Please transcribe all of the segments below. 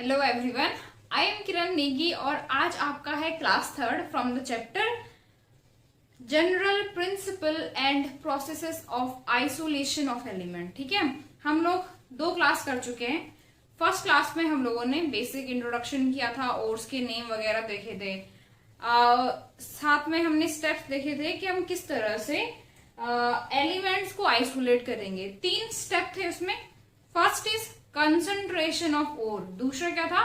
Hello everyone, I am किरण नेगी और आज आपका है class third from the chapter general principle and processes of isolation of element. ठीक है, हम लोग दो क्लास कर चुके हैं। फर्स्ट क्लास में हम लोगों ने बेसिक इंट्रोडक्शन किया था और उसके नेम वगैरह देखे थे। साथ में हमने स्टेप्स देखे थे कि हम किस तरह से एलिमेंट्स को आइसोलेट करेंगे। 3 स्टेप थे उसमें। First is concentration of ore, दूसरा क्या था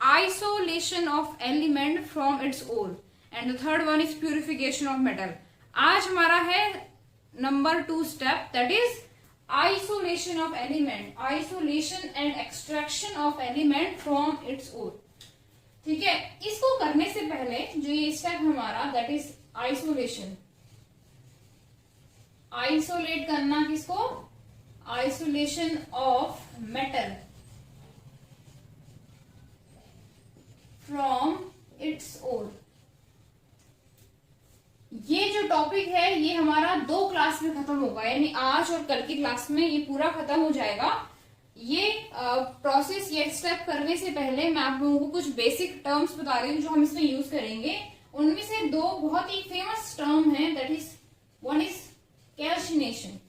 isolation of element from its ore, and the third one is purification of metal. आज हमारा है नंबर 2 step, that is isolation of element, isolation and extraction of element from its ore. ठीक है, इसको करने से पहले जो ये स्टेप हमारा दैट इज आइसोलेशन, आइसोलेट करना किसको, isolation of metal from its ore. ये जो टॉपिक है ये हमारा 2 क्लास में खत्म होगा, यानी आज और कल की क्लास में ये पूरा खत्म हो जाएगा। ये प्रोसेस, ये स्टेप करने से पहले मैं आप लोगों को कुछ बेसिक टर्म्स बता रही हूँ जो हम इसमें यूज करेंगे। उनमें से 2 बहुत ही फेमस टर्म है, that is one is calcination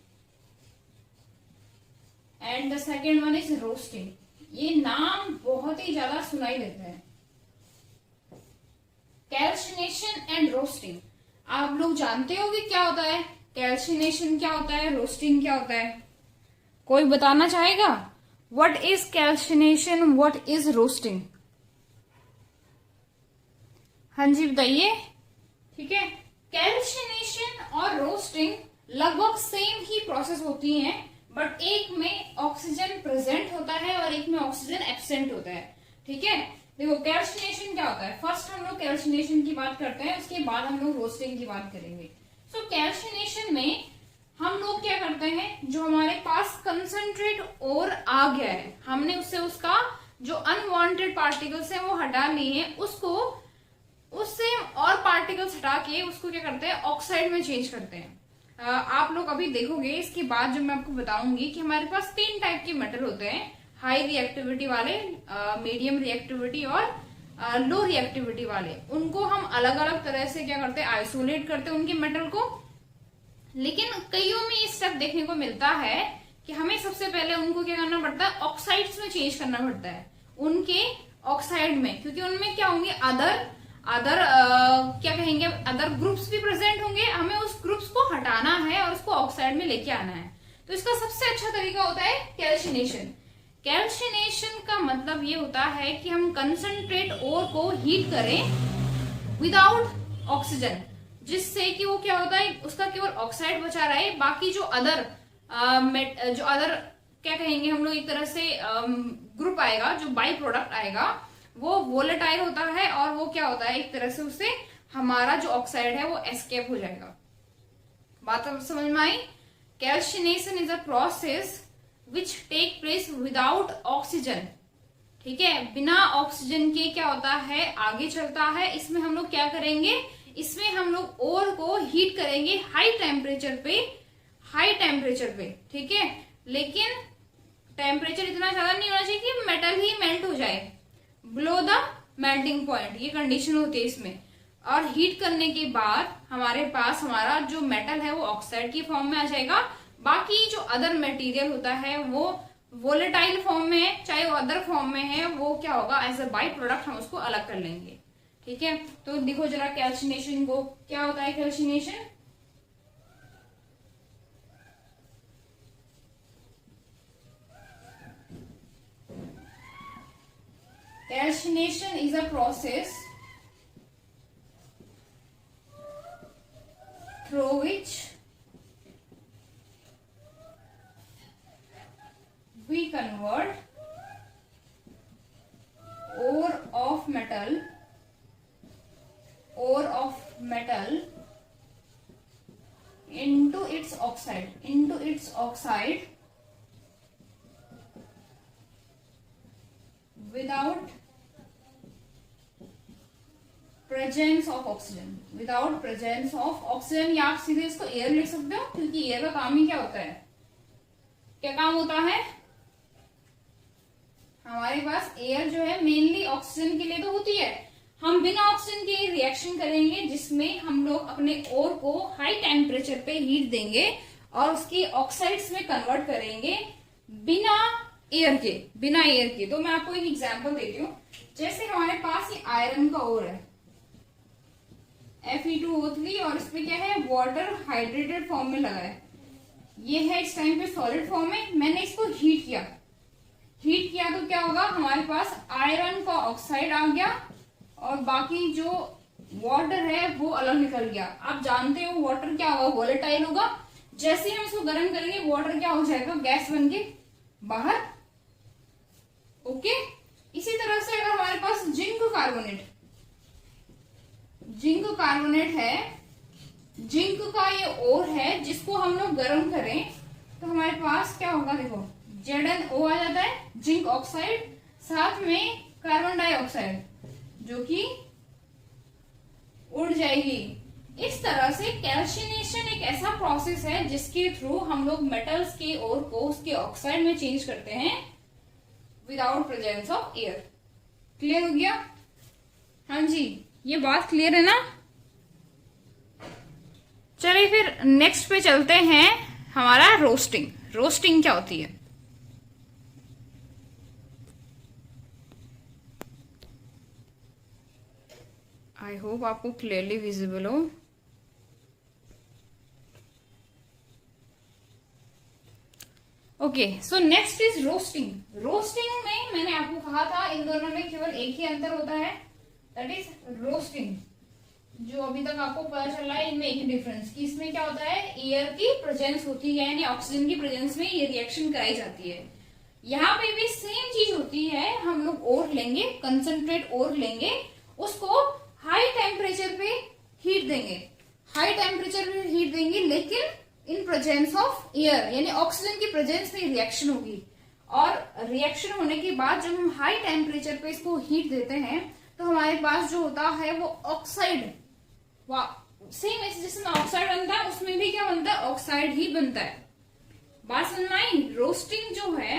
and the second one is roasting. ये नाम बहुत ही ज्यादा सुनाई देता है, कैल्सिनेशन एंड रोस्टिंग। आप लोग जानते हो कि क्या होता है कैल्सिनेशन, क्या होता है रोस्टिंग, क्या होता है? कोई बताना चाहेगा? What is calcination, what is roasting? हाँ जी बताइए। ठीक है, कैल्सिनेशन और रोस्टिंग लगभग सेम ही प्रोसेस होती हैं, बट एक में ऑक्सीजन प्रेजेंट होता है और एक में ऑक्सीजन एब्सेंट होता है। ठीक है, देखो कैल्सिनेशन क्या होता है, फर्स्ट हम लोग कैल्सिनेशन की बात करते हैं, उसके बाद हम लोग रोस्टिंग की बात करेंगे। सो कैल्सिनेशन में हम लोग क्या करते हैं, जो हमारे पास कंसंट्रेट और आ गया है, हमने उससे उसका जो अनवांटेड पार्टिकल्स हैं वो हटा लिए हैं, उससे और पार्टिकल्स हटा के उसको क्या करते हैं, ऑक्साइड में चेंज करते हैं। आप लोग अभी देखोगे इसके बाद जब मैं आपको बताऊंगी कि हमारे पास 3 टाइप के मेटल होते हैं, हाई रिएक्टिविटी वाले, मीडियम रिएक्टिविटी और लो रिएक्टिविटी वाले। उनको हम अलग अलग तरह से क्या करते हैं, आइसोलेट करते हैं उनके मेटल को। लेकिन कईयों में ये स्टेप देखने को मिलता है कि हमें सबसे पहले उनको क्या करना पड़ता है, ऑक्साइड्स में चेंज करना पड़ता है, उनके ऑक्साइड में, क्योंकि उनमें क्या होंगे, अदर क्या कहेंगे, अदर ग्रुप्स भी प्रेजेंट होंगे। हमें उस ग्रुप्स को हटाना है और उसको ऑक्साइड में लेके आना है। तो इसका सबसे अच्छा तरीका होता है कैल्सिनेशन। कैल्सिनेशन का मतलब ये होता है कि हम कंसंट्रेट ओर को हीट करें विदाउट ऑक्सीजन, जिससे कि वो क्या होता है, उसका केवल ऑक्साइड बचा रहे, बाकी जो अदर क्या कहेंगे हम लोग, एक तरह से ग्रुप आएगा, जो बाई प्रोडक्ट आएगा वो वोलेटाइल होता है और वो क्या होता है, एक तरह से उससे हमारा जो ऑक्साइड है वो एस्केप हो जाएगा। बात अब समझ में आई? Calcination is a process which take place without oxygen. ठीक है, बिना ऑक्सीजन के क्या होता है, आगे चलता है। इसमें हम लोग क्या करेंगे, इसमें हम लोग ओर को हीट करेंगे हाई टेम्परेचर पे। ठीक है, लेकिन टेम्परेचर इतना ज्यादा नहीं होना चाहिए कि मेटल ही मेल्ट हो जाए, बिलो द मेल्टिंग पॉइंट, ये कंडीशन होती है इसमें। और हीट करने के बाद हमारे पास हमारा जो मेटल है वो ऑक्साइड की फॉर्म में आ जाएगा, बाकी जो अदर मटेरियल होता है वो वोलेटाइल फॉर्म में है, चाहे वो अदर फॉर्म में है, वो क्या होगा, एज अ बाई प्रोडक्ट हम उसको अलग कर लेंगे। ठीक है, तो देखो जरा कैल्सिनेशन को, क्या होता है calcination. Calcination is a process through which we convert ore of metal into its oxide without presence of oxygen, या आप सीधे इसको एयर लिख सकते हो, क्योंकि एयर का काम ही क्या होता है, क्या काम होता है, हमारे पास एयर जो है मेनली ऑक्सीजन के लिए तो होती है, हम बिना ऑक्सीजन के रिएक्शन करेंगे जिसमें हम लोग अपने ओर को हाई टेम्परेचर पे हीट देंगे और उसकी ऑक्साइड्स में कन्वर्ट करेंगे बिना एयर के। तो मैं आपको एक एग्जांपल देती हूँ। जैसे हमारे पास ये आयरन का ओर है Fe2O3 और इसमें क्या है, वाटर हाइड्रेटेड फॉर्म में लगा है। ये है इस टाइम पे सॉलिड फॉर्म में, मैंने इसको हीट किया तो क्या होगा, हमारे पास आयरन का ऑक्साइड आ गया और बाकी जो वाटर है वो अलग निकल गया। आप जानते हो वाटर क्या होगा, वोलेटाइल होगा। जैसे ही हम इसको गर्म करेंगे वाटर क्या हो जाएगा, गैस बन के बाहर। ओके, इसी तरह से अगर हमारे पास जिंक कार्बोनेट है, जिंक का ये ओर है जिसको हम लोग गर्म करें तो हमारे पास क्या होगा, देखो ZnO आ जाता है, जिंक ऑक्साइड, साथ में कार्बन डाइऑक्साइड जो कि उड़ जाएगी। इस तरह से कैल्शिनेशन एक ऐसा प्रोसेस है जिसके थ्रू हम लोग मेटल्स के ओर को उसके ऑक्साइड में चेंज करते हैं without presence of air. Clear हो गया? हाँ जी, ये बात क्लियर है ना? चलिए फिर नेक्स्ट पे चलते हैं, हमारा रोस्टिंग क्या होती है। आई होप आपको क्लियरली विजिबल हो। Okay, so next is roasting. Roasting में मैंने आपको कहा था इन दोनों में केवल एक ही अंतर होता है, दैट इज रोस्टिंग। जो अभी तक आपको पता चला है इनमें एक ही डिफरेंस कि इसमें क्या होता है, एयर की प्रेजेंस होती है, यानी ऑक्सीजन की प्रेजेंस में ये रिएक्शन कराई जाती है। यहाँ पे भी सेम चीज होती है, हम लोग ओर लेंगे, कंसंट्रेट ओर लेंगे, उसको हाई टेम्परेचर पे हीट देंगे, लेकिन इन प्रेजेंस ऑफ एयर, यानी ऑक्सीजन की प्रेजेंस में रिएक्शन होगी। और रिएक्शन होने के बाद जब हम हाई टेम्परेचर पे इसको हीट देते हैं तो हमारे पास जो होता है वो ऑक्साइड, सेम ऐसे जिसमें ऑक्साइड बनता है उसमें भी क्या बनता है, ऑक्साइड ही बनता है। बात समझ में आई? रोस्टिंग जो है,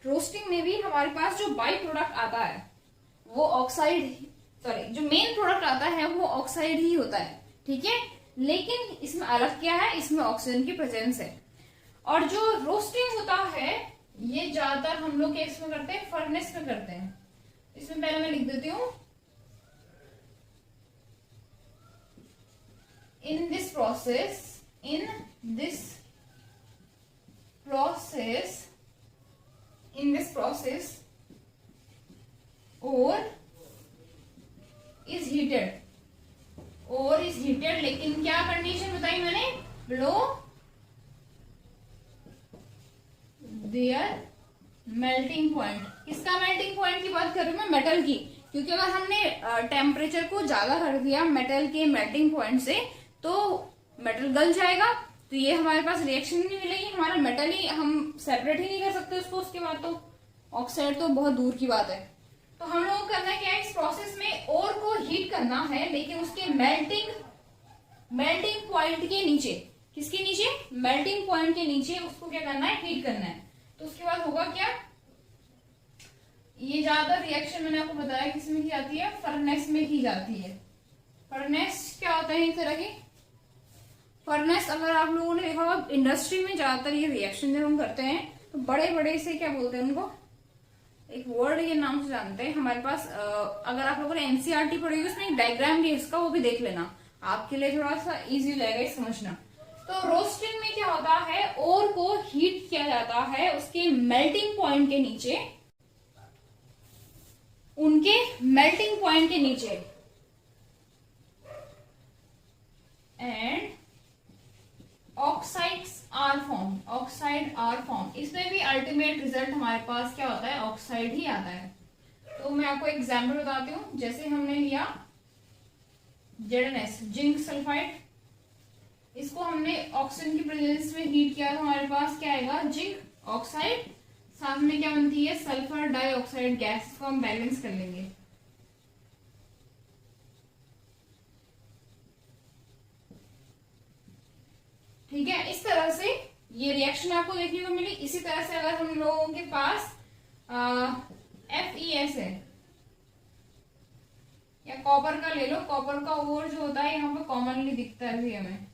रोस्टिंग में भी हमारे पास जो बाई प्रोडक्ट आता है वो ऑक्साइड, जो मेन प्रोडक्ट आता है वो ऑक्साइड ही होता है, ठीक है। लेकिन इसमें अलग क्या है, इसमें ऑक्सीजन की प्रेजेंस है। और जो रोस्टिंग होता है ये ज्यादातर हम लोग इसमें करते हैं, फर्नेस में करते हैं। इसमें पहले मैं लिख देती हूं, in this process ore is heated, लेकिन क्या कंडीशन बताई मैंने, below their melting point। किसका मेल्टिंग पॉइंट की बात कर रही हूँ मैं, मेटल की, क्योंकि अगर हमने टेम्परेचर को ज्यादा कर दिया मेटल के मेल्टिंग पॉइंट से तो मेटल गल जाएगा, तो ये हमारे पास रिएक्शन नहीं मिलेगी, हमारा मेटल ही हम सेपरेट ही नहीं कर सकते उसको। उसके बाद तो ऑक्साइड तो बहुत दूर की बात है। तो हम लोग करना क्या है, इस प्रोसेस में ओर को हीट करना है, लेकिन उसके मेल्टिंग पॉइंट के नीचे, किसके नीचे, मेल्टिंग पॉइंट के नीचे उसको क्या करना है, हीट करना है। तो उसके बाद होगा क्या, ये ज्यादातर रिएक्शन मैंने आपको बताया किसमें की जाती है, फर्नेस में की जाती है। फर्नेस क्या होता है, एक तरह की फर्नेस, अगर आप लोगों ने देखा होगा इंडस्ट्री में ज्यादातर ये रिएक्शन जब हम करते हैं तो बड़े बड़े से क्या बोलते हैं उनको, एक वर्ड ये नाम से जानते हैं। हमारे पास अगर आप लोगों ने एनसीईआरटी पढ़ी हुई उसमें एक डायग्राम भी है इसका, वो भी देख लेना, आपके लिए थोड़ा सा इजी हो जाएगा समझना। तो रोस्टिंग में क्या होता है, ओर को हीट किया जाता है उसके मेल्टिंग पॉइंट के नीचे, उनके मेल्टिंग पॉइंट के नीचे, एंड ऑक्साइड आर फॉर्म। इसमें भी अल्टीमेट रिजल्ट हमारे पास क्या होता है, ऑक्साइड ही आता है। तो मैं आपको एग्जाम्पल बताती हूँ। जैसे हमने लिया ZnS, जिंक सल्फाइड, इसको हमने ऑक्सीजन की प्रेजेंस में हीट किया तो हमारे पास क्या आएगा, जिंक ऑक्साइड, साथ में क्या बनती है, सल्फर डाइऑक्साइड गैस को हम बैलेंस कर लेंगे। ठीक है, इस तरह से ये रिएक्शन आपको देखने को मिली। इसी तरह से अगर हम लोगों के पास FeS है, या कॉपर का ले लो, कॉपर का ओर जो होता है यहाँ पे कॉमनली दिखता है भी हमें,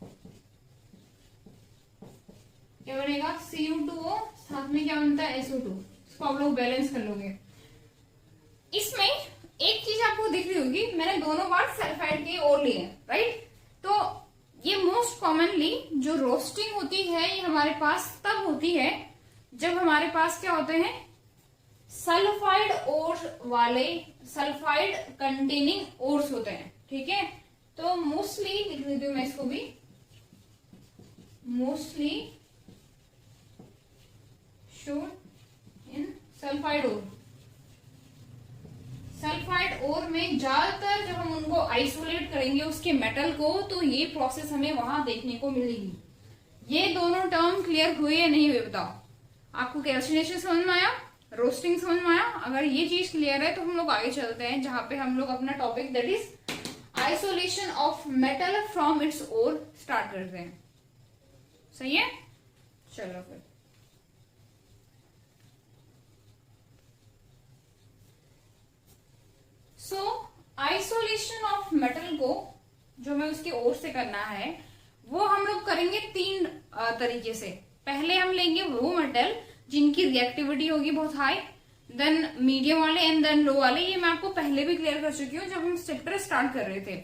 क्या बनेगा Cu2O, साथ में क्या बनता है SO2, इसको आप लोग बैलेंस कर लोगे। इसमें एक चीज आपको दिख रही होगी, मैंने दोनों बार सल्फाइड के ओर लिए, राइट। तो ये मोस्ट कॉमनली जो रोस्टिंग होती है ये हमारे पास तब होती है जब हमारे पास क्या होते हैं सल्फाइड ओर वाले, सल्फाइड कंटेनिंग ओर्स होते हैं, ठीक है। तो मोस्टली लिख देती हूं मैं इसको भी, mostly shown in sulphide ore. Sulphide ore में ज्यादातर जब हम उनको आइसोलेट करेंगे उसके मेटल को, तो ये प्रोसेस हमें वहां देखने को मिलेगी। ये दोनों टर्म क्लियर हुए या नहीं हुए बताओ? आपको कैल्सिनेशन समझ में आया, रोस्टिंग समझ में आया? अगर ये चीज क्लियर है तो हम लोग आगे चलते हैं, जहां पे हम लोग अपना topic that is isolation of metal from its ore start करते हैं। सही है, चलो फिर। सो आइसोलेशन ऑफ मेटल को जो हमें उसके ओर से करना है वो हम लोग करेंगे तीन तरीके से। पहले हम लेंगे वो मेटल जिनकी रिएक्टिविटी होगी बहुत हाई, देन मीडियम वाले एंड देन लो वाले। ये मैं आपको पहले भी क्लियर कर चुकी हूँ जब हम चैप्टर स्टार्ट कर रहे थे।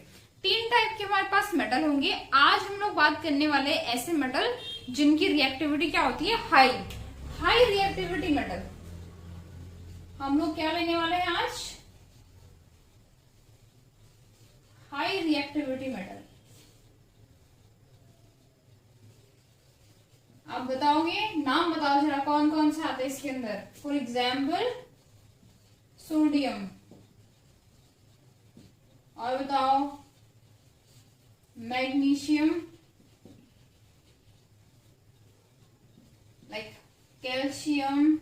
तीन टाइप के हमारे पास मेटल होंगे। आज हम लोग बात करने वाले ऐसे मेटल जिनकी रिएक्टिविटी क्या होती है हाई, हाई रिएक्टिविटी मेटल। हम लोग क्या लेने वाले हैं आज? High reactivity metal. आप बताओगे, नाम बताओ जरा कौन कौन से आते हैं इसके अंदर। फॉर एग्जाम्पल सोडियम, और बताओ magnesium, like calcium,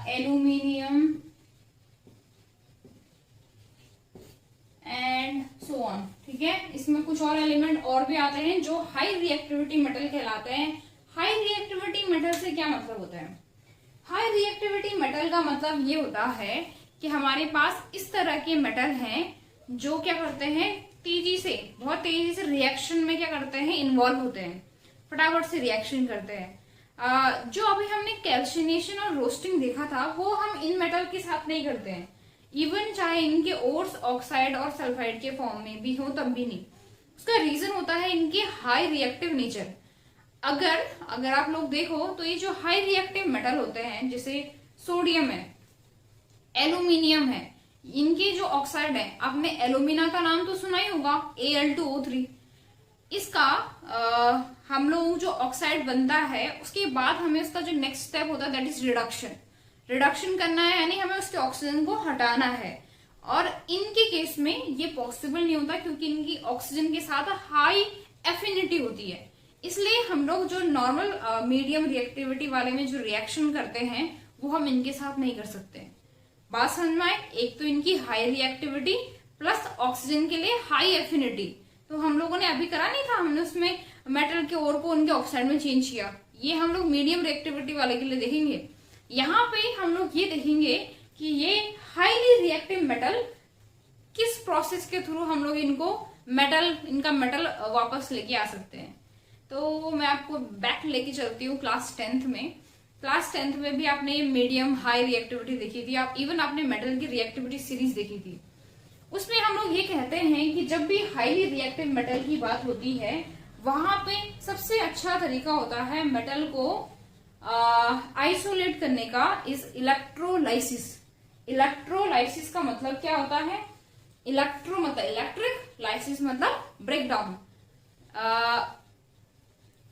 aluminium and so on, ठीक है। इसमें कुछ और एलिमेंट और भी आते हैं जो हाई रिएक्टिविटी मेटल कहलाते हैं। हाई रिएक्टिविटी मेटल से क्या मतलब होता है? हाई रिएक्टिविटी मेटल का मतलब ये होता है कि हमारे पास इस तरह के मेटल हैं जो क्या करते हैं, तेजी से, बहुत तेजी से रिएक्शन में क्या करते हैं, इन्वॉल्व होते हैं, फटाफट से रिएक्शन करते हैं। जो अभी हमने कैल्सिनेशन और रोस्टिंग देखा था वो हम इन मेटल के साथ नहीं करते हैं। इवन चाहे इनके ओर्स ऑक्साइड और सल्फाइड के फॉर्म में भी हो तब भी नहीं। उसका रीजन होता है इनके हाई रिएक्टिव नेचर। अगर आप लोग देखो तो ये जो हाई रिएक्टिव मेटल होते हैं जैसे सोडियम है, एल्यूमिनियम है, इनके जो ऑक्साइड है, आपने एल्यूमिना का नाम तो सुना ही होगा, Al2O3। इसका हम लोग जो ऑक्साइड बनता है उसके बाद हमें उसका जो नेक्स्ट स्टेप होता है दैट इज रिडक्शन। रिडक्शन करना है यानी हमें उसके ऑक्सीजन को हटाना है। और इनके केस में ये पॉसिबल नहीं होता क्योंकि इनकी ऑक्सीजन के साथ हाई एफिनिटी होती है। इसलिए हम लोग जो नॉर्मल मीडियम रिएक्टिविटी वाले में जो रिएक्शन करते हैं वो हम इनके साथ नहीं कर सकते। बात समझ में आए? एक तो इनकी हाई रिएक्टिविटी प्लस ऑक्सीजन के लिए हाई एफिनिटी। तो हम लोगों ने अभी करा नहीं था, हमने उसमें मेटल के ओर को उनके ऑक्साइड में चेंज किया। ये हम लोग मीडियम रिएक्टिविटी वाले के लिए देखेंगे। यहाँ पे हम लोग ये देखेंगे कि ये हाईली रिएक्टिव मेटल किस प्रोसेस के थ्रू हम लोग इनका मेटल वापस लेके आ सकते हैं। तो मैं आपको बैक लेके चलती हूँ क्लास 10th में। क्लास 10th में भी आपने मीडियम हाई रिएक्टिविटी देखी थी, आप इवन आपने मेटल की रिएक्टिविटी सीरीज देखी थी। उसमें हम लोग ये कहते हैं कि जब भी हाईली रिएक्टिव मेटल की बात होती है वहां पे सबसे अच्छा तरीका होता है मेटल को आइसोलेट करने का इज इलेक्ट्रोलाइसिस। इलेक्ट्रोलाइसिस का मतलब क्या होता है? इलेक्ट्रो मतलब इलेक्ट्रिक, लाइसिस मतलब ब्रेक डाउन।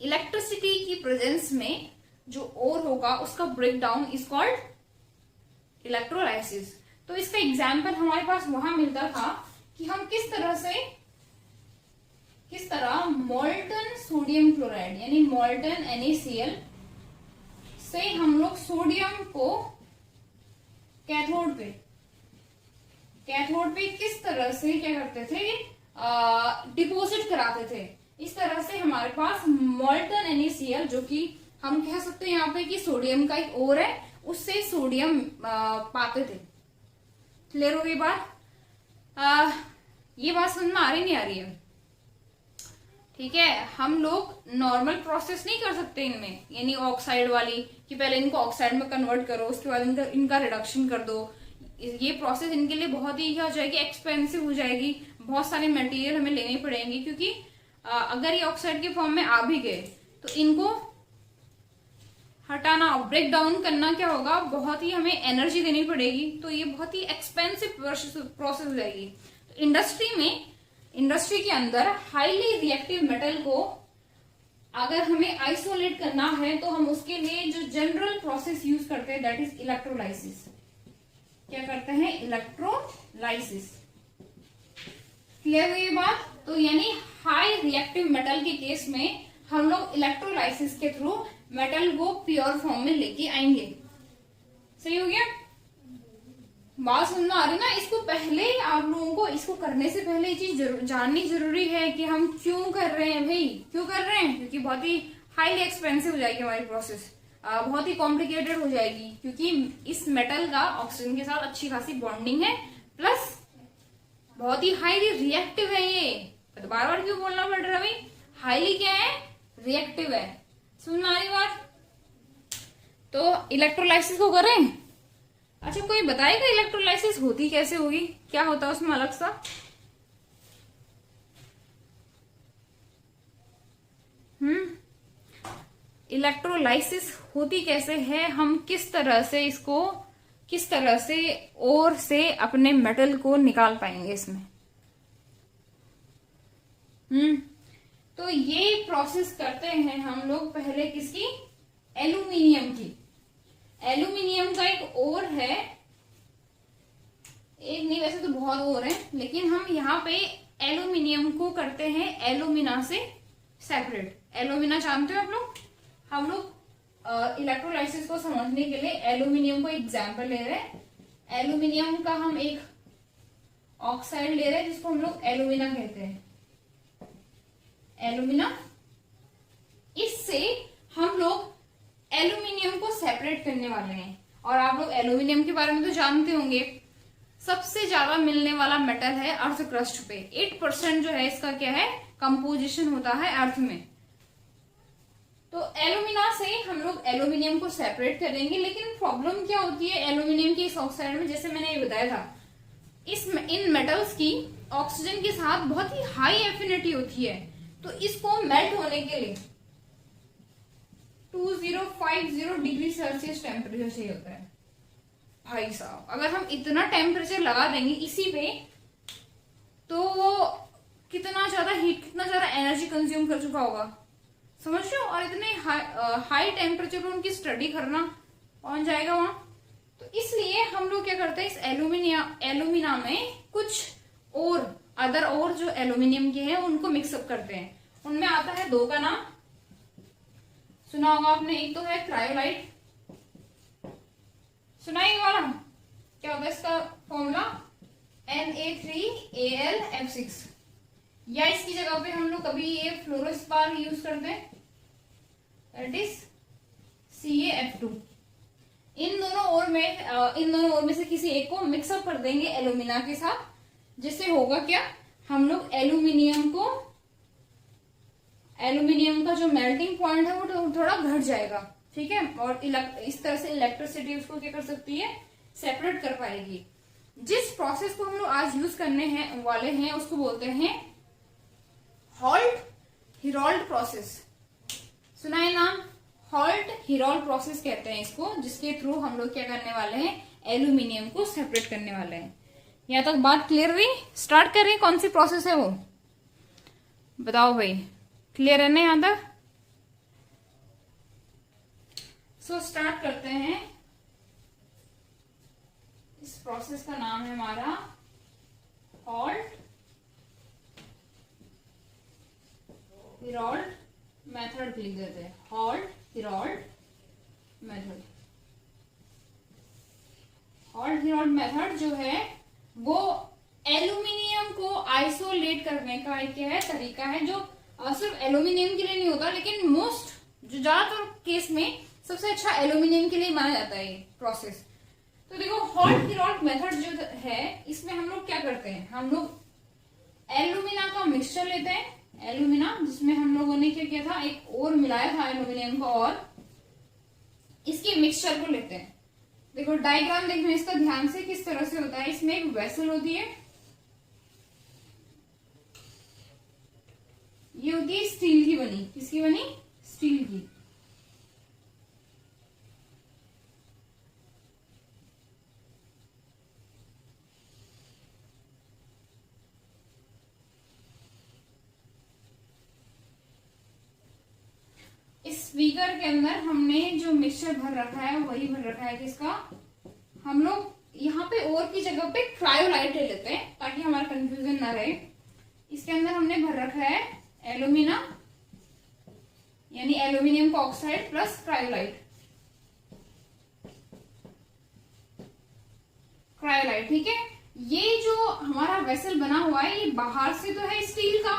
इलेक्ट्रिसिटी की प्रेजेंस में जो ओर होगा उसका break down is called electrolysis. तो इसका एग्जाम्पल हमारे पास वहां मिलता था कि हम किस तरह मोल्टन सोडियम क्लोराइड यानी मोल्टन NaCl से हम लोग सोडियम को कैथोड पे किस तरह से क्या करते थे, डिपोजिट कराते थे। इस तरह से हमारे पास मोल्टन NaCl जो कि हम कह सकते हैं यहाँ पे कि सोडियम का एक ओर है, उससे सोडियम पाते थे। क्लियर हो गई बात? ये बात समझ में आ रही नहीं आ रही है? ठीक है, हम लोग नॉर्मल प्रोसेस नहीं कर सकते इनमें, यानी ऑक्साइड वाली कि पहले इनको ऑक्साइड में कन्वर्ट करो, उसके बाद इनका रिडक्शन कर दो। ये प्रोसेस इनके लिए बहुत ही क्या हो जाएगी, एक्सपेंसिव हो जाएगी, बहुत सारे मटेरियल हमें लेने पड़ेंगे, क्योंकि अगर ये ऑक्साइड के फॉर्म में आ भी गए तो इनको हटाना, ब्रेक डाउन करना क्या होगा, बहुत ही हमें एनर्जी देनी पड़ेगी, तो ये बहुत ही एक्सपेंसिव प्रोसेस हो जाएगी। तो इंडस्ट्री के अंदर हाईली रिएक्टिव मेटल को अगर हमें आइसोलेट करना है तो हम उसके लिए जो जनरल प्रोसेस यूज करते हैं दैट इज इलेक्ट्रोलाइसिस। क्या करते हैं? इलेक्ट्रोलाइसिस। क्लियर हुई ये बात? तो यानी हाई रिएक्टिव मेटल के केस में हम लोग इलेक्ट्रोलाइसिस के थ्रू मेटल को प्योर फॉर्म में लेके आएंगे। सही हो गया? बात समझ में आ रही ना? इसको पहले आप लोगों को इसको करने से पहले ये चीज जाननी जरूरी है कि हम क्यों कर रहे हैं भाई, क्यों कर रहे हैं? क्योंकि बहुत ही हाईली एक्सपेंसिव हो जाएगी हमारी प्रोसेस, बहुत ही कॉम्प्लिकेटेड हो जाएगी, क्योंकि इस मेटल का ऑक्सीजन के साथ अच्छी खासी बॉन्डिंग है, प्लस बहुत ही हाईली रिएक्टिव है ये। तो बार बार क्यों बोलना पड़ रहा है भाई? हाईली क्या है? रिएक्टिव है। सुन आ रही बात? तो इलेक्ट्रोलाइसिस को करें। अच्छा, कोई बताएगा इलेक्ट्रोलाइसिस होती कैसे होगी, क्या होता है उसमें अलग सा? इलेक्ट्रोलाइसिस होती कैसे है, हम किस तरह से और से अपने मेटल को निकाल पाएंगे इसमें? तो ये प्रोसेस करते हैं हम लोग पहले किसकी? एल्यूमिनियम की। एल्यूमिनियम का एक ओर है, एक नहीं वैसे तो बहुत ओर है, लेकिन हम यहाँ पे एल्यूमिनियम को करते हैं एल्यूमिना से सेपरेट। एल्यूमिना जानते हो आप लोग? हम लोग इलेक्ट्रोलाइसिस को समझने के लिए एल्यूमिनियम को एग्जाम्पल ले रहे हैं। एल्यूमिनियम का हम एक ऑक्साइड ले रहे हैं जिसको हम लोग एल्यूमिना कहते हैं, एल्यूमिना। इससे हम लोग एल्यूमिनियम को सेपरेट करने वाले हैं। और आप लोग एल्यूमिनियम के बारे में तो जानते होंगे, सबसे ज्यादा मिलने वाला मेटल है अर्थ क्रस्ट पे। 8% जो है इसका क्या है, कंपोजिशन होता है अर्थ में। तो एल्यूमिना से हम लोग एल्यूमिनियम को सेपरेट करेंगे, लेकिन प्रॉब्लम क्या होती है एल्यूमिनियम की इस ऑक्साइड में, जैसे मैंने ये बताया था, इन मेटल्स की ऑक्सीजन के साथ बहुत ही हाई एफिनिटी होती है। तो इसको मेल्ट होने के लिए 2050 डिग्री सेल्सियस टेम्परेचर चाहिए होता है। भाई साहब, अगर हम इतना टेम्परेचर लगा देंगे इसी पे, तो वो कितना ज्यादा हीट, कितना ज्यादा एनर्जी कंज्यूम कर चुका होगा, समझ रहे हो? और इतने हाई टेम्परेचर पर उनकी स्टडी करना कौन जाएगा वहां? तो इसलिए हम लोग क्या करते हैं, इस एल्यूमिना में कुछ और अदर और जो एल्यूमिनियम के हैं उनको मिक्सअप करते हैं। उनमें आता है दो का नाम, सुना होगा आपने। एक तो है क्रायोलाइट, सुनाई वाला क्या होता है इसका फॉर्मूला, Na3Al(F6), या इसकी जगह पे हम लोग कभी ये फ्लोरोस्पार यूज करते हैं, दैट इज CaF2। इन दोनों ओर में से किसी एक को मिक्सअप कर देंगे एल्यूमिना के साथ, जिससे होगा क्या, हम लोग एल्यूमिनियम का जो मेल्टिंग पॉइंट है वो थोड़ा घट जाएगा, ठीक है। और इस तरह से इलेक्ट्रिसिटी उसको क्या कर सकती है, सेपरेट कर पाएगी। जिस प्रोसेस को हम लोग आज यूज करने वाले हैं उसको बोलते हैं हॉल्ट-हेरोल्ड प्रोसेस। सुना है नाम, हॉल्ट-हेरोल्ड प्रोसेस कहते हैं इसको, जिसके थ्रू हम लोग क्या करने वाले हैं, एल्यूमिनियम को सेपरेट करने वाले हैं। यहाँ तक बात क्लियर हुई? स्टार्ट कर रही, कौन सी प्रोसेस है वो बताओ भाई, क्लियर है ना यहाँ तक? सो स्टार्ट करते हैं। इस प्रोसेस का नाम है हमारा हॉल्ट-हेरोल्ड मेथड लिख देते हैं, हॉल्ट-हेरोल्ड मेथड। हॉल्ट-हेरोल्ड मेथड जो है वो एल्यूमिनियम को आइसोलेट करने का एक क्या है, तरीका है, जो सिर्फ एल्यूमिनियम के लिए नहीं होता, लेकिन जो ज्यादातर केस में सबसे अच्छा एल्यूमिनियम के लिए माना जाता है ये प्रोसेस। तो देखो हॉट की रॉड मेथड जो है इसमें हम लोग क्या करते हैं, हम लोग एल्यूमिना का मिक्सचर लेते हैं, एल्यूमिना जिसमें हम लोगों ने क्या किया था, एक और मिलाया था एल्यूमिनियम का, और इसके मिक्सचर को लेते हैं। देखो डायग्राम देखना इसका ध्यान से किस तरह से होता है। इसमें एक वेसल होती है, ये होती है स्टील की बनी, किसकी बनी, स्टील की। इस बीकर के अंदर हमने जो मिक्सचर भर रखा है वही भर रखा है किसका, हम लोग यहाँ पे और की जगह पे क्रायोलाइट ले लेते हैं ताकि हमारा कंफ्यूजन ना रहे। इसके अंदर हमने भर रखा है एल्यूमिना यानी एल्यूमिनियम का ऑक्साइड प्लस क्रायोलाइट, क्रायोलाइट, ठीक है। ये जो हमारा वेसल बना हुआ है ये बाहर से तो है स्टील का,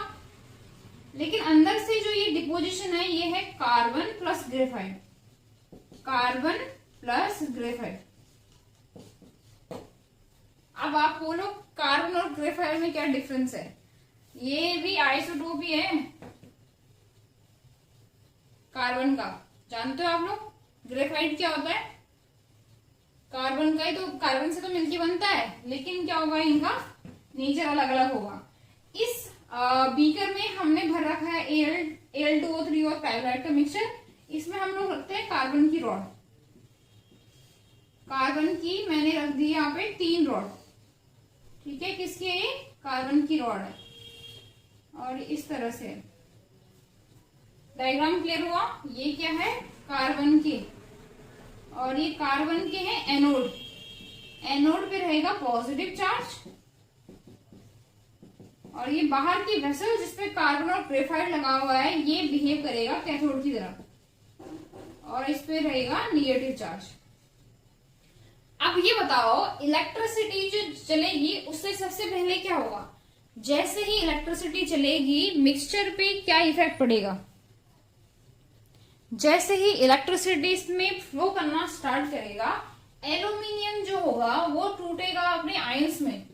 लेकिन अंदर से जो ये डिपोजिशन है ये है carbon plus graphite, carbon plus graphite. अब आप बोलो कार्बन और ग्रेफाइट में क्या डिफरेंस है, ये भी आइसोटोप ही है कार्बन का, जानते हो आप लोग। ग्रेफाइट क्या होता है, कार्बन का ही तो, कार्बन से तो मिलके बनता है, लेकिन क्या होगा इनका नेचर अलग अलग होगा। इस बीकर में हमने भर रखा है Al2O3 और क्रायोलाइट का मिक्सचर। इसमें हम लोग रखते हैं कार्बन की रॉड, कार्बन की मैंने रख दी यहाँ पे 3 रॉड, ठीक है। किसकी है ये, कार्बन की रॉड है, और इस तरह से डायग्राम क्लियर हुआ। ये क्या है, कार्बन के, और ये कार्बन के हैं एनोड, एनोड पे रहेगा पॉजिटिव चार्ज, और ये बाहर की वेसल जिसपे कार्बन और ग्रेफाइट लगा हुआ है ये बिहेव करेगा कैथोड की तरह, और इस पे रहेगा निगेटिव चार्ज। अब ये बताओ इलेक्ट्रिसिटी जो चलेगी उससे सबसे पहले क्या होगा, जैसे ही इलेक्ट्रिसिटी चलेगी मिक्सचर पे क्या इफेक्ट पड़ेगा, जैसे ही इलेक्ट्रिसिटी इसमें फ्लो करना स्टार्ट करेगा एल्यूमिनियम जो होगा वो टूटेगा अपने आयंस में,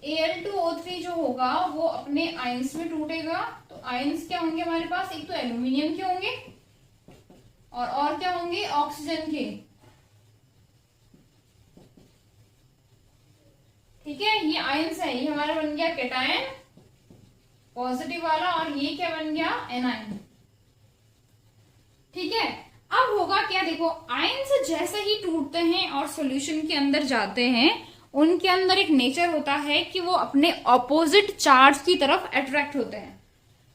Al2O3 जो होगा वो अपने आयंस में टूटेगा। तो आयंस क्या होंगे हमारे पास, एक तो एल्यूमिनियम के होंगे और क्या होंगे, ऑक्सीजन के, ठीक है। ये आयंस है, ये हमारा बन गया कैटायन पॉजिटिव वाला, और ये क्या बन गया, एनायन, ठीक है। अब होगा क्या, देखो आयंस जैसे ही टूटते हैं और सॉल्यूशन के अंदर जाते हैं उनके अंदर एक नेचर होता है कि वो अपने ऑपोजिट चार्ज की तरफ अट्रैक्ट होते हैं।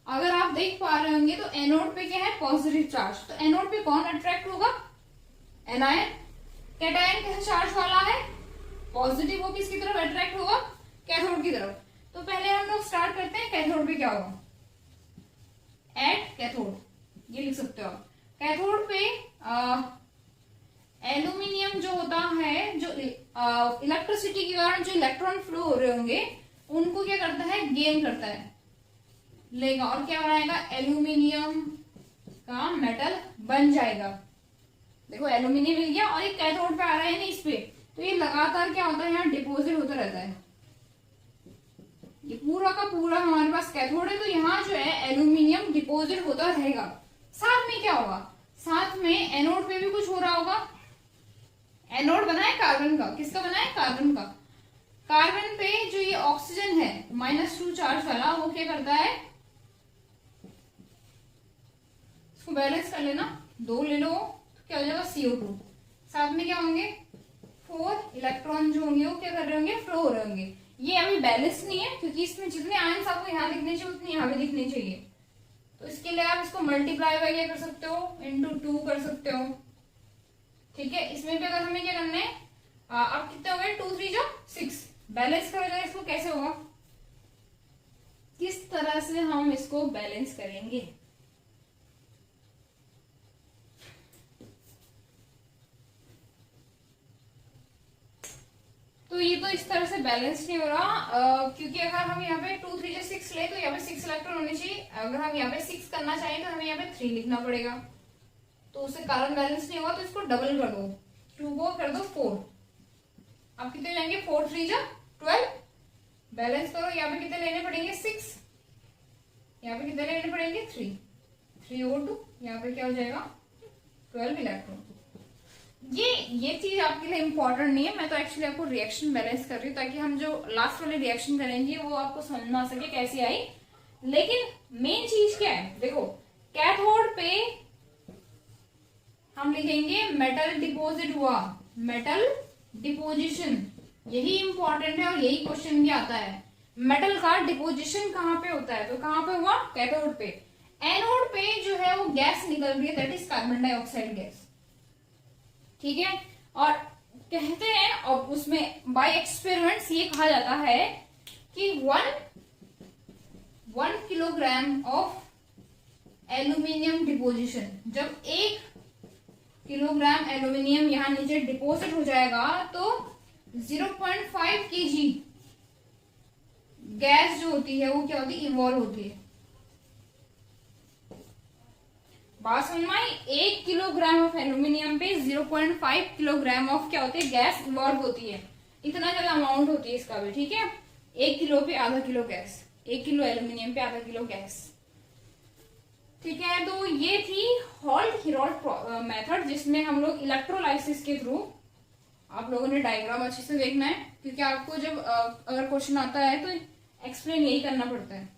अगर आप देख पा रहे होंगे तो एनोड पे क्या है, पॉजिटिव चार्ज, तो एनोड पे कौन अट्रैक्ट होगा, एनायन। कैटायन कैसा चार्ज वाला है, पॉजिटिव, वो किसकी तरफ अट्रैक्ट होगा, कैथोड की तरफ। तो पहले हम लोग स्टार्ट करते हैं कैथोड पे क्या होगा, एट कैथोड, ये लिख सकते हो आप। कैथोड पे एल्यूमिनियम जो होता है, जो इलेक्ट्रिसिटी के कारण जो इलेक्ट्रॉन फ्लो हो रहे होंगे उनको क्या करता है, गेन करता है, लेगा, और क्या बनाएगा, एल्यूमिनियम का मेटल बन जाएगा। देखो एल्यूमिनियम मिल गया और एक कैथोड पे आ रहा है ना इस पे, तो ये लगातार क्या होता है, यहाँ डिपोजिट होता रहता है। ये पूरा का पूरा हमारे पास कैथोड है, तो यहाँ जो है एल्यूमिनियम डिपोजिट होता रहेगा। साथ में क्या होगा, साथ में एनोड पे भी कुछ हो रहा होगा। एनोड बना है कार्बन का, किसका बना है, कार्बन का। कार्बन पे जो ये ऑक्सीजन है -2 चार्ज वाला, वो क्या करता है, इसको बैलेंस कर लेना, 2 ले लो तो क्या हो जाएगा, CO2। साथ में क्या होंगे, 4 इलेक्ट्रॉन जो होंगे वो क्या कर रहे होंगे, फ्लो हो रहे होंगे। ये अभी बैलेंस नहीं है क्योंकि इसमें जितने आयंस आपको यहाँ दिखने चाहिए उतने यहाँ भी दिखने चाहिए। तो इसके लिए आप इसको मल्टीप्लाई बाय क्या कर सकते हो, × 2 कर सकते हो, ठीक है। इसमें भी अगर हमें क्या करना है, अब कितने हो गए, 2 3 जो 6, बैलेंस करोगे इसको कैसे होगा, किस तरह से हम इसको बैलेंस करेंगे। तो तो ये तो इस तरह से बैलेंस नहीं हो रहा, क्योंकि अगर हम यहाँ पे 2 3 6 ले तो यहाँ पे 6 इलेक्ट्रॉन होने चाहिए। अगर हम यहाँ पे 6 करना चाहें तो हमें यहाँ पे 3 लिखना पड़ेगा, तो उससे कार्बन बैलेंस नहीं होगा, तो इसको डबल कर दो, 2 को कर दो 4। अब कितने जाएंगे, 4 3 जा 12। बैलेंस करो, यहाँ पे कितने लेने पड़ेंगे 6, यहाँ पे कितने लेने पड़ेंगे 3 over 2, यहाँ पे क्या हो जाएगा 12 इलेक्ट्रॉन। ये चीज आपके लिए इंपॉर्टेंट नहीं है, मैं तो एक्चुअली आपको रिएक्शन बैलेंस कर रही हूँ ताकि हम जो लास्ट वाले रिएक्शन करेंगे वो आपको समझ में आ सके कैसी आई। लेकिन मेन चीज क्या है, देखो कैथोड पे हम लिखेंगे मेटल डिपोजिट हुआ, मेटल डिपोजिशन, यही इंपॉर्टेंट है और यही क्वेश्चन भी आता है। मेटल का डिपोजिशन कहाँ पे होता है, तो कहाँ पे हुआ, कैथोड पे। एनोड पे जो है वो गैस निकल रही है, that is carbon dioxide gas, ठीक है। और कहते हैं, और उसमें बाय एक्सपेरिमेंट्स ये कहा जाता है कि 1 किलोग्राम ऑफ एल्यूमिनियम डिपोजिशन, जब 1 किलोग्राम एल्यूमिनियम यहां नीचे डिपोजिट हो जाएगा तो 0.5 kg गैस जो होती है वो क्या होती है, इवॉल्व होती है। बात समझ में आई, 1 किलोग्राम ऑफ एल्यूमिनियम पे 0.5 किलोग्राम ऑफ क्या होती है, गैस इवॉल्व होती है। इतना ज्यादा अमाउंट होती है इसका भी, ठीक है। 1 किलो पे आधा किलो गैस, 1 किलो एल्यूमिनियम पे आधा किलो गैस, ठीक है। तो ये थी हॉल्ट हीरोल्ट मेथड, जिसमें हम लोग इलेक्ट्रोलाइसिस के थ्रू, आप लोगों ने डायग्राम अच्छे से देखना है, क्योंकि आपको जब अगर क्वेश्चन आता है तो एक्सप्लेन यही करना पड़ता है।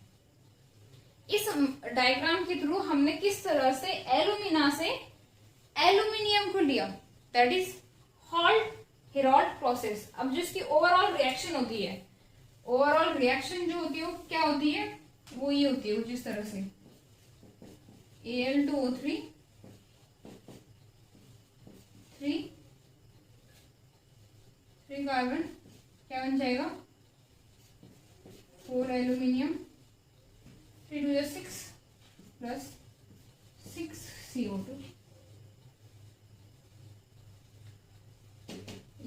इस डायग्राम के थ्रू हमने किस तरह से एल्यूमिना से एल्यूमिनियम को लिया, दैट इज हॉल्ट हीरोल्ट प्रोसेस। अब जिसकी ओवरऑल रिएक्शन होती है, ओवरऑल रिएक्शन जो होती है वो क्या होती है, वो ये होती है, जिस तरह से Al2O3 3 कार्बन क्या बन जाएगा, 4 एल्यूमिनियम, 3 2 6 प्लस 6 CO2।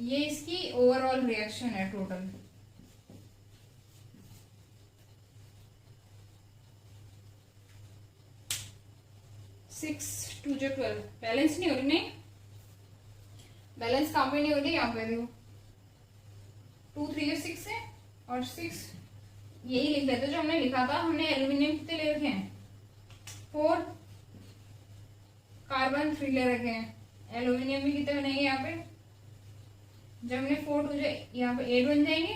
ये इसकी ओवरऑल रिएक्शन है टोटल। सिक्स 2 जो 12, बैलेंस नहीं हो रही, नहीं बैलेंस कहाँ पे नहीं हो रही, यहाँ पे देखो 2 3 जो 6 है और 6 यही लिख लेते जो हमने लिखा था। हमने एल्यूमिनियम कितने ले रखे हैं, 4, कार्बन 3 ले रखे हैं, एल्यूमिनियम भी कितने बनेंगे यहाँ पे, जब हमने 4 2 जो यहाँ पे 8 बन जाएंगे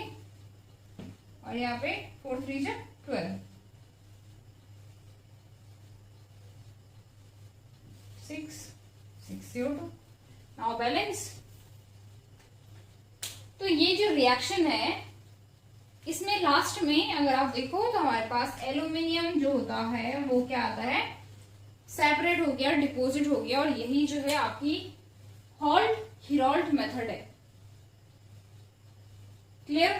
और यहाँ पे 4 3 जो 12, 6 CO2। Now balance. तो ये जो रिएक्शन है इसमें लास्ट में अगर आप देखो तो हमारे पास एल्यूमिनियम जो होता है वो क्या आता है, सेपरेट हो गया, डिपोजिट हो गया, और यही जो है आपकी हॉल्ट हीरोल्ट मेथड है। क्लियर।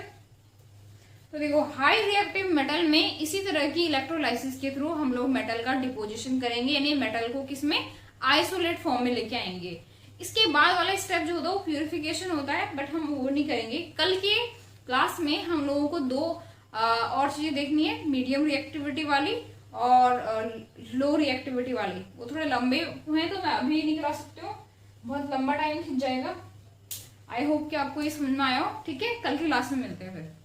तो देखो हाई रिएक्टिव मेटल में इसी तरह की इलेक्ट्रोलाइसिस के थ्रू हम लोग मेटल का डिपोजिशन करेंगे, यानी मेटल को किसमें, आइसोलेट फॉर्म में लेके आएंगे। इसके बाद वाला स्टेप जो होता है वो प्यूरिफिकेशन होता है, बट हम वो नहीं करेंगे। कल के क्लास में हम लोगों को 2 और चीजें देखनी है, मीडियम रिएक्टिविटी वाली और लो रिएक्टिविटी वाली। वो थोड़े लंबे हैं तो मैं अभी नहीं करा सकती हूँ, बहुत लंबा टाइम खिंच जाएगा। आई होप कि आपको ये समझ में आया हो, ठीक है। कल की क्लास में मिलते हैं फिर।